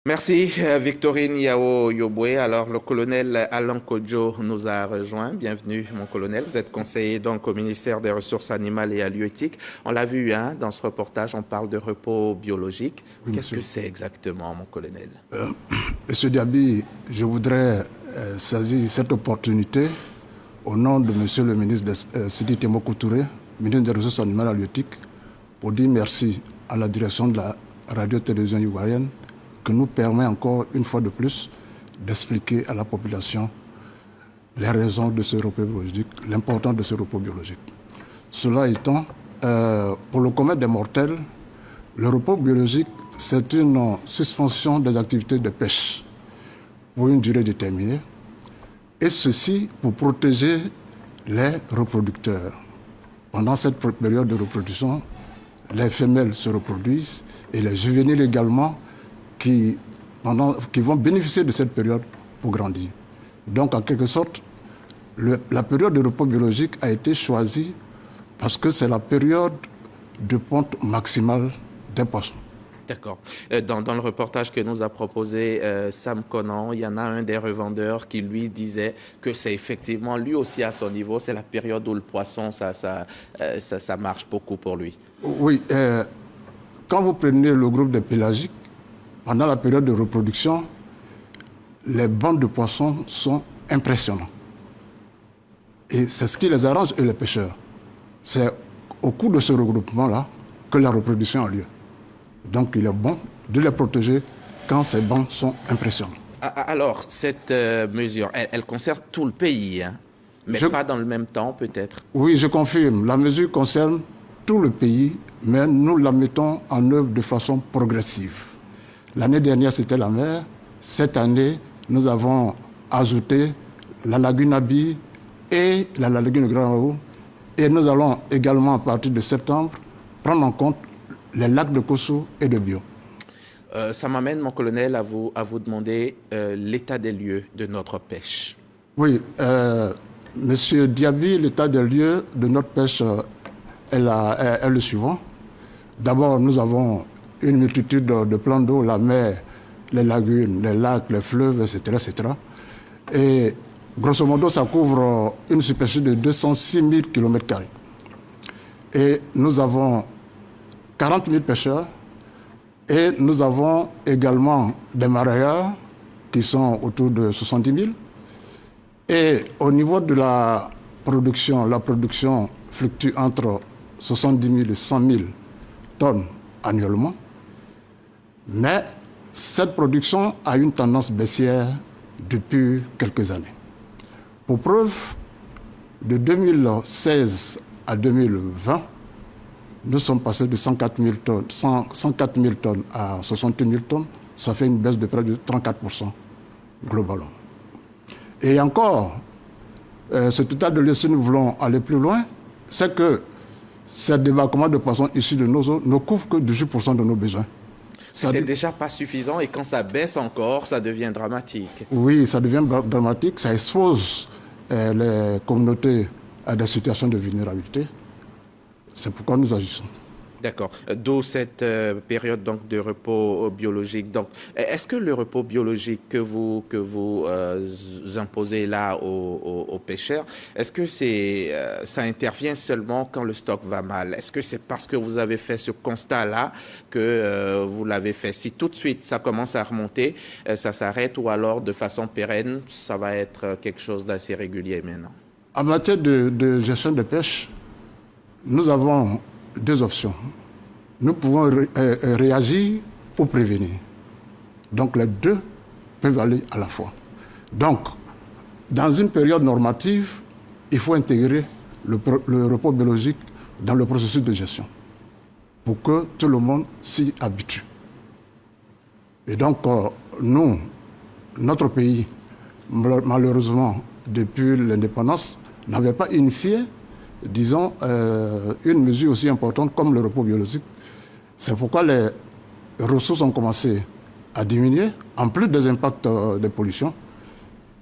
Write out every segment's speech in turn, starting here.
Merci, Victorine Yao Yoboué. Alors, le colonel Alain Kodjo nous a rejoint. Bienvenue, mon colonel. Vous êtes conseiller donc au ministère des Ressources animales et halieutiques. On l'a vu dans ce reportage, on parle de repos biologique. Oui, Qu'est-ce monsieur. que c'est exactement, mon colonel? Monsieur Diaby, je voudrais saisir cette opportunité au nom de monsieur le ministre Sidi Temoko Touré, ministre des Ressources animales et halieutiques, pour dire merci à la direction de la radio-télévision ivoirienne qui nous permet encore une fois de plus d'expliquer à la population les raisons de ce repos biologique, l'importance de ce repos biologique. Cela étant, pour le commun des mortels, le repos biologique, c'est une suspension des activités de pêche pour une durée déterminée, et ceci pour protéger les reproducteurs. Pendant cette période de reproduction, les femelles se reproduisent et les juvéniles également qui vont bénéficier de cette période pour grandir. Donc, en quelque sorte, la période de repos biologique a été choisie parce que c'est la période de ponte maximale des poissons. D'accord. Dans le reportage que nous a proposé Sam Conan, il y en a un des revendeurs qui lui disait que c'est effectivement, lui aussi à son niveau, c'est la période où le poisson, ça marche beaucoup pour lui. Oui, quand vous prenez le groupe des pélagiques, pendant la période de reproduction, les bandes de poissons sont impressionnants. Et c'est ce qui les arrange, et les pêcheurs. C'est au cours de ce regroupement-là que la reproduction a lieu. Donc il est bon de les protéger quand ces bandes sont impressionnantes. Alors, cette mesure, elle concerne tout le pays, mais pas dans le même temps peut-être. Oui, je confirme. La mesure concerne tout le pays, mais nous la mettons en œuvre de façon progressive. L'année dernière, c'était la mer. Cette année, nous avons ajouté la lagune Abi et la lagune Grand Haut. Et nous allons également, à partir de septembre, prendre en compte les lacs de Kosso et de Bio. Ça m'amène, mon colonel, à vous demander l'état des lieux de notre pêche. Oui, Monsieur Diaby, l'état des lieux de notre pêche est le suivant. D'abord, nous avons une multitude de plans d'eau, la mer, les lagunes, les lacs, les fleuves, etc., etc. Et grosso modo, ça couvre une superficie de 206 000 km². Et nous avons 40 000 pêcheurs et nous avons également des marailleurs qui sont autour de 70 000. Et au niveau de la production fluctue entre 70 000 et 100 000 tonnes annuellement. Mais cette production a une tendance baissière depuis quelques années. Pour preuve, de 2016 à 2020, nous sommes passés de 104 000 tonnes à 61 000 tonnes. Ça fait une baisse de près de 34% globalement. Et encore, cet état de lieu, si nous voulons aller plus loin, c'est que ces débarquements de poissons issus de nos eaux ne couvrent que 18% de nos besoins. C'est déjà pas suffisant et quand ça baisse encore, ça devient dramatique. Oui, ça devient dramatique, ça expose les communautés à des situations de vulnérabilité. C'est pourquoi nous agissons. D'accord. D'où cette période donc de repos biologique. Donc, est-ce que le repos biologique que vous imposez là aux pêcheurs, est-ce que ça intervient seulement quand le stock va mal? Est-ce que c'est parce que vous avez fait ce constat-là que vous l'avez fait? Si tout de suite ça commence à remonter, ça s'arrête ou alors de façon pérenne, ça va être quelque chose d'assez régulier maintenant? En matière de gestion de pêche, nous avons deux options. Nous pouvons réagir ou prévenir. Donc les deux peuvent aller à la fois. Donc, dans une période normative, il faut intégrer le repos biologique dans le processus de gestion pour que tout le monde s'y habitue. Et donc, nous, notre pays, malheureusement, depuis l'indépendance, n'avait pas initié, disons, une mesure aussi importante comme le repos biologique. C'est pourquoi les ressources ont commencé à diminuer, en plus des impacts des pollutions.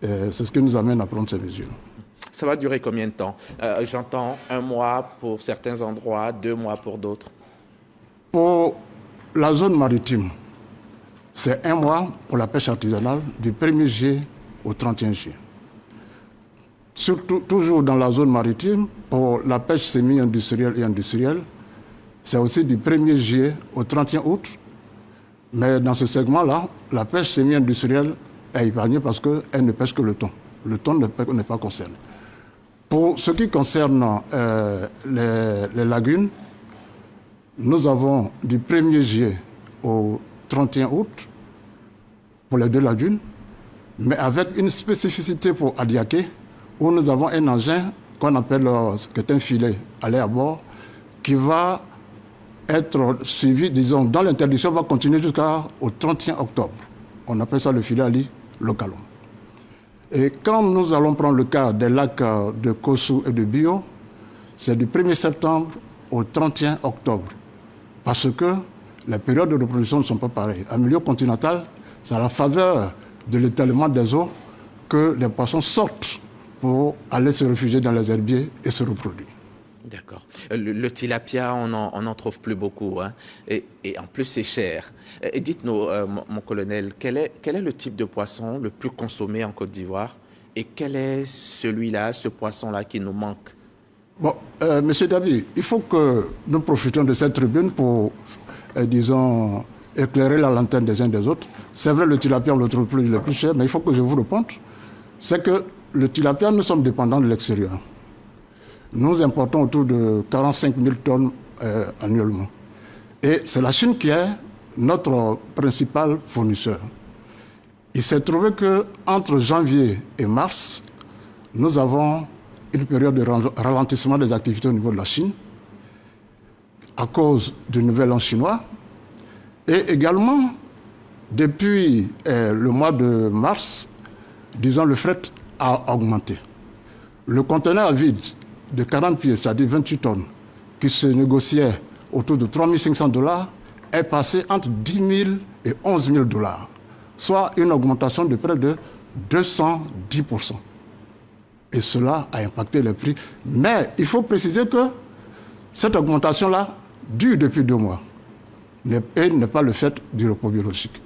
C'est ce qui nous amène à prendre ces mesures. Ça va durer combien de temps? J'entends 1 mois pour certains endroits, 2 mois pour d'autres. Pour la zone maritime, c'est 1 mois pour la pêche artisanale, du 1er juillet au 31 juillet. Surtout, toujours dans la zone maritime, pour la pêche semi-industrielle et industrielle, c'est aussi du 1er juillet au 31 août. Mais dans ce segment-là, la pêche semi-industrielle est épargnée parce qu'elle ne pêche que le thon. Le thon n'est pas concerné. Pour ce qui concerne les lagunes, nous avons du 1er juillet au 31 août pour les 2 lagunes, mais avec une spécificité pour Adiaké, où nous avons un engin qu'on appelle, qui est un filet aller à bord, qui va être suivi, disons, dans l'interdiction, va continuer jusqu'au 31 octobre. On appelle ça le filet Ali localement. Et quand nous allons prendre le cas des lacs de Kossou et de Bio, c'est du 1er septembre au 31 octobre. Parce que les périodes de reproduction ne sont pas pareilles. En milieu continental, c'est à la faveur de l'étalement des eaux que les poissons sortent pour aller se réfugier dans les herbiers et se reproduire. D'accord. Le tilapia, on n'en trouve plus beaucoup, hein. Et en plus, c'est cher. Et dites-nous, mon colonel, quel est le type de poisson le plus consommé en Côte d'Ivoire? Et quel est celui-là, ce poisson-là qui nous manque? Bon, Monsieur Dabi, il faut que nous profitions de cette tribune pour, disons, éclairer la lanterne des uns des autres. C'est vrai, le tilapia, on le trouve le plus cher, mais il faut que je vous réponde. C'est que le tilapia, nous sommes dépendants de l'extérieur. Nous importons autour de 45 000 tonnes annuellement. Et c'est la Chine qui est notre principal fournisseur. Il s'est trouvé qu'entre janvier et mars, nous avons une période de ralentissement des activités au niveau de la Chine à cause du nouvel an chinois. Et également, depuis le mois de mars, disons, le fret a augmenté. Le conteneur à vide de 40 pieds, c'est-à-dire 28 tonnes, qui se négociait autour de 3 500 $, est passé entre 10 000 et 11 000 $, soit une augmentation de près de 210%. Et cela a impacté les prix. Mais il faut préciser que cette augmentation-là dure depuis 2 mois et n'est pas le fait du repos biologique.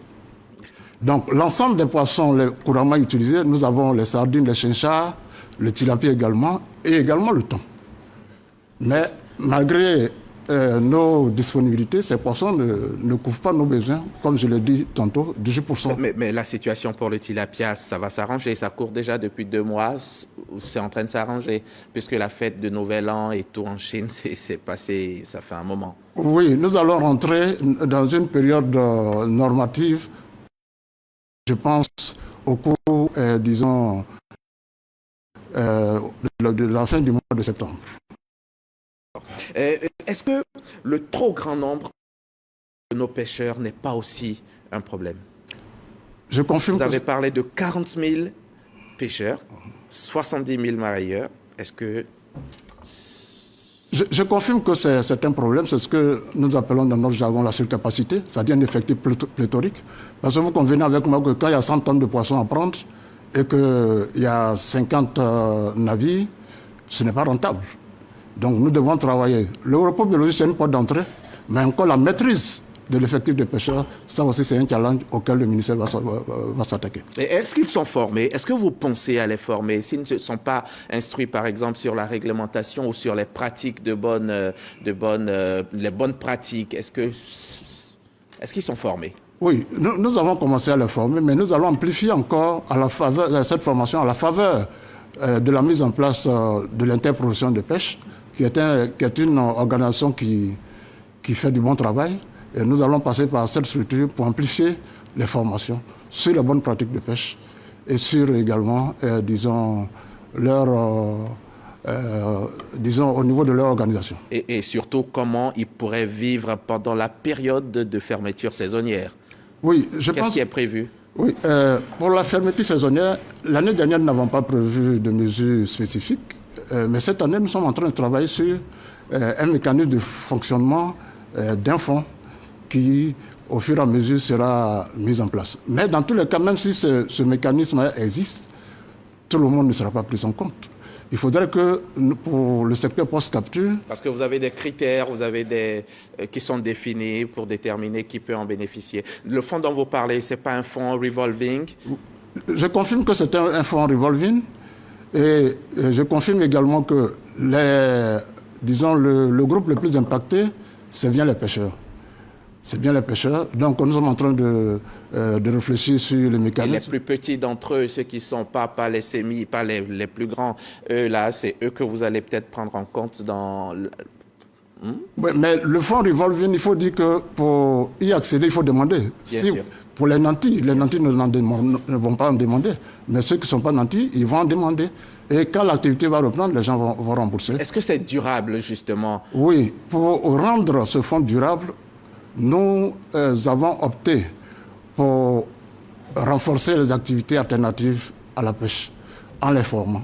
Donc l'ensemble des poissons les couramment utilisés, nous avons les sardines, les chinchards, le tilapia également, et également le thon. Mais malgré nos disponibilités, ces poissons ne couvrent pas nos besoins, comme je l'ai dit tantôt, 18%. Mais la situation pour le tilapia, ça va s'arranger. Ça court déjà depuis 2 mois, c'est en train de s'arranger, puisque la fête de Nouvel An et tout en Chine, c'est passé, ça fait un moment. Oui, nous allons rentrer dans une période normative, je pense, au cours, disons, de la fin du mois de septembre. Est-ce que le trop grand nombre de nos pêcheurs n'est pas aussi un problème? Je confirme. Vous avez parlé de 40 000 pêcheurs, 70 000 marailleurs. Est-ce que... Je confirme que c'est un problème, c'est ce que nous appelons dans notre jargon la surcapacité, c'est-à-dire un effectif pléthorique. Parce que vous convenez avec moi que quand il y a 100 tonnes de poissons à prendre et qu'il y a 50 navires, ce n'est pas rentable. Donc nous devons travailler. Le repos biologique, c'est une porte d'entrée, mais encore la maîtrise de l'effectif de pêcheurs, ça aussi c'est un challenge auquel le ministère va s'attaquer. Est-ce qu'ils sont formés? Est-ce que vous pensez à les former? S'ils ne sont pas instruits, par exemple, sur la réglementation ou sur les pratiques les bonnes pratiques, est-ce qu'ils sont formés? Oui, nous avons commencé à les former, mais nous allons amplifier encore cette formation à la faveur de la mise en place de l'interprofession de pêche, qui est une organisation qui fait du bon travail. Et nous allons passer par cette structure pour amplifier les formations sur les bonnes pratiques de pêche et sur également, disons, au niveau de leur organisation. Et surtout, comment ils pourraient vivre pendant la période de fermeture saisonnière? Oui, je pense... Qu'est-ce qui est prévu? Oui, pour la fermeture saisonnière, l'année dernière, nous n'avons pas prévu de mesures spécifiques, mais cette année, nous sommes en train de travailler sur un mécanisme de fonctionnement d'un fonds qui, au fur et à mesure, sera mis en place. Mais dans tous les cas, même si ce mécanisme existe, tout le monde ne sera pas pris en compte. Il faudrait que pour le secteur post-capture... Parce que vous avez des critères, vous avez qui sont définis pour déterminer qui peut en bénéficier. Le fonds dont vous parlez, ce n'est pas un fonds revolving? Je confirme que c'est un fonds revolving et je confirme également que le groupe le plus impacté, c'est bien les pêcheurs. C'est bien les pêcheurs. Donc, nous sommes en train de réfléchir sur les mécanismes. Et les plus petits d'entre eux, ceux qui ne sont pas les semis, pas les plus grands, eux, là, c'est eux que vous allez peut-être prendre en compte dans... Oui, mais le fonds revolving, il faut dire que pour y accéder, il faut demander. Bien sûr. Pour les nantis ne vont pas en demander. Mais ceux qui ne sont pas nantis, ils vont en demander. Et quand l'activité va reprendre, les gens vont rembourser. Est-ce que c'est durable, justement? Oui. Pour rendre ce fonds durable, nous avons opté pour renforcer les activités alternatives à la pêche en les formant.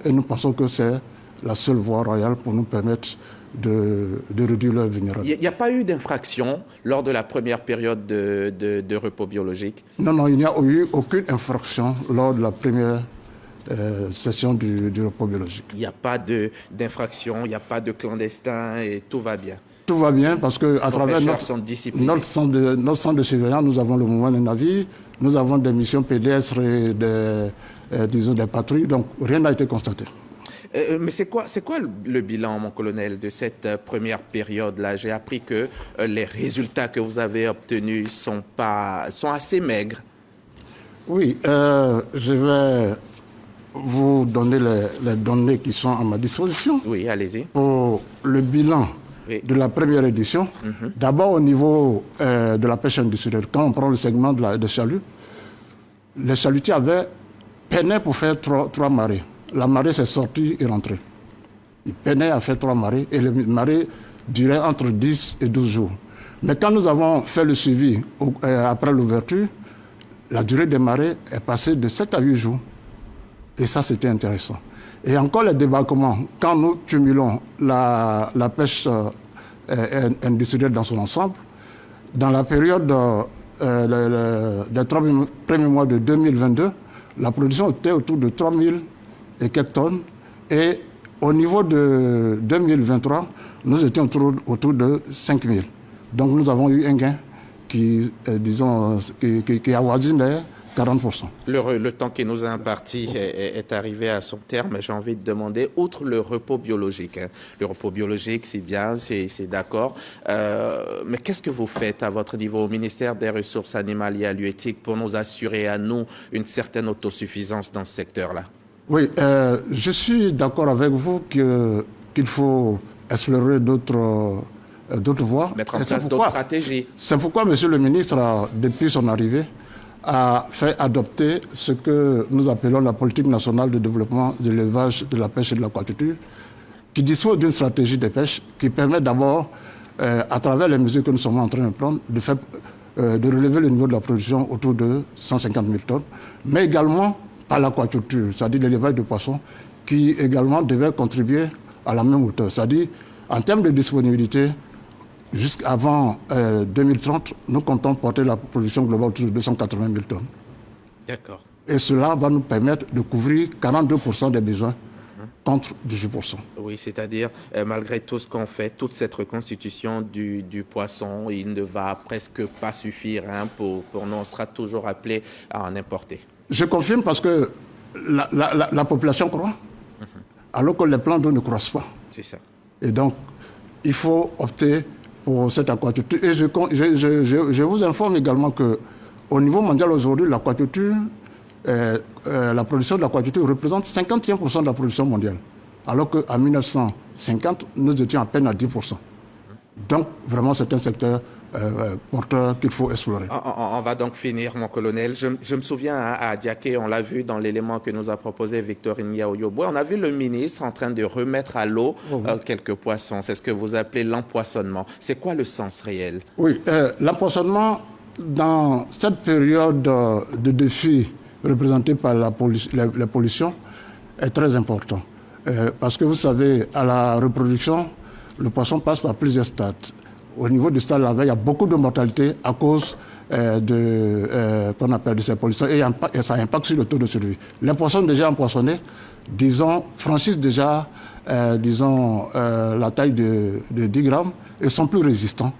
Et nous pensons que c'est la seule voie royale pour nous permettre de réduire leur vulnérabilité. Il n'y a pas eu d'infraction lors de la première période de repos biologique? Non, il n'y a eu aucune infraction lors de la première session du repos biologique. Il n'y a pas d'infraction, il n'y a pas de clandestin et tout va bien? Tout va bien parce qu'à travers notre centre de surveillance, nous avons le mouvement des navires, nous avons des missions pédestres et des patrouilles, donc rien n'a été constaté. Mais c'est quoi le bilan, mon colonel, de cette première période-là? J'ai appris que les résultats que vous avez obtenus sont assez maigres. Oui, je vais vous donner les données qui sont à ma disposition. Oui, allez-y. Pour le bilan de la première édition, d'abord au niveau de la pêche industrielle, quand on prend le segment des chaluts, les chalutiers avaient peiné pour faire trois marées. La marée s'est sortie et rentrée. Ils peinaient à faire 3 marées et les marées duraient entre 10 et 12 jours. Mais quand nous avons fait le suivi après l'ouverture, la durée des marées est passée de 7 à 8 jours. Et ça, c'était intéressant. Et encore les débarquements, quand nous cumulons la pêche industrielle dans son ensemble, dans la période des 3 premiers mois de 2022, la production était autour de 3000 et quelques tonnes. Et au niveau de 2023, nous étions autour de 5000. Donc nous avons eu un gain qui avoisine les 40%. Le temps qui nous a imparti est arrivé à son terme. J'ai envie de demander, outre le repos biologique, le repos biologique, c'est bien, c'est d'accord, mais qu'est-ce que vous faites à votre niveau au ministère des Ressources animales et halieutiques pour nous assurer à nous une certaine autosuffisance dans ce secteur-là? Oui, je suis d'accord avec vous qu'il faut explorer d'autres voies. Mettre en place d'autres stratégies. C'est pourquoi, Monsieur le ministre, depuis son arrivée, a fait adopter ce que nous appelons la politique nationale de développement de l'élevage, de la pêche et de l'aquaculture, qui dispose d'une stratégie de pêche qui permet d'abord, à travers les mesures que nous sommes en train de prendre, de relever le niveau de la production autour de 150 000 tonnes, mais également par l'aquaculture, c'est-à-dire l'élevage de poissons, qui également devait contribuer à la même hauteur. C'est-à-dire, en termes de disponibilité, jusqu'avant 2030, nous comptons porter la production globale autour de 280 000 tonnes. D'accord. Et cela va nous permettre de couvrir 42% des besoins contre 18%. Oui, c'est-à-dire, malgré tout ce qu'on fait, toute cette reconstitution du poisson, il ne va presque pas suffire pour nous. On sera toujours appelé à en importer. Je confirme parce que la population croît, alors que les plans d'eau ne croissent pas. C'est ça. Et donc, il faut opter pour cette aquaculture. Et je vous informe également qu'au niveau mondial aujourd'hui, l'aquaculture, la production de l'aquaculture représente 51% de la production mondiale, alors qu'en 1950, nous étions à peine à 10%. Donc, vraiment, c'est un secteur porteur qu'il faut explorer. On va donc finir, mon colonel. Je me souviens à Diaké, on l'a vu dans l'élément que nous a proposé Victorine Yaoyoboua, on a vu le ministre en train de remettre à l'eau quelques poissons. C'est ce que vous appelez l'empoisonnement. C'est quoi le sens réel? Oui, l'empoisonnement, dans cette période de défi représentée par la pollution, est très important. Parce que vous savez, à la reproduction, le poisson passe par plusieurs stades. Au niveau du stade larvaire, il y a beaucoup de mortalité à cause qu'on appelle de ces pollutions et ça impacte sur le taux de survie. Les poissons déjà empoisonnés, disons, franchissent déjà la taille de 10 grammes et sont plus résistants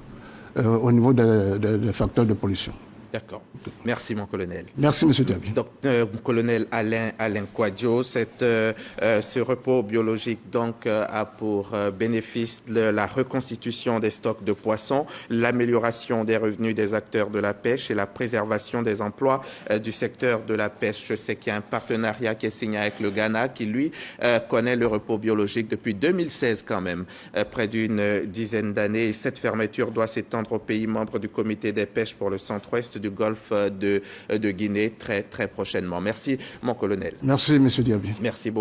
au niveau des facteurs de pollution. D'accord. Merci, mon colonel. Merci, monsieur Diaby. Colonel Alain Kouadio, ce repos biologique donc a pour bénéfice la reconstitution des stocks de poissons, l'amélioration des revenus des acteurs de la pêche et la préservation des emplois du secteur de la pêche. Je sais qu'il y a un partenariat qui est signé avec le Ghana qui, lui, connaît le repos biologique depuis 2016 quand même, près d'une dizaine d'années. Et cette fermeture doit s'étendre aux pays membres du comité des pêches pour le centre-ouest du golfe de Guinée très prochainement. Merci, mon colonel. Merci, monsieur Diaby. Merci beaucoup.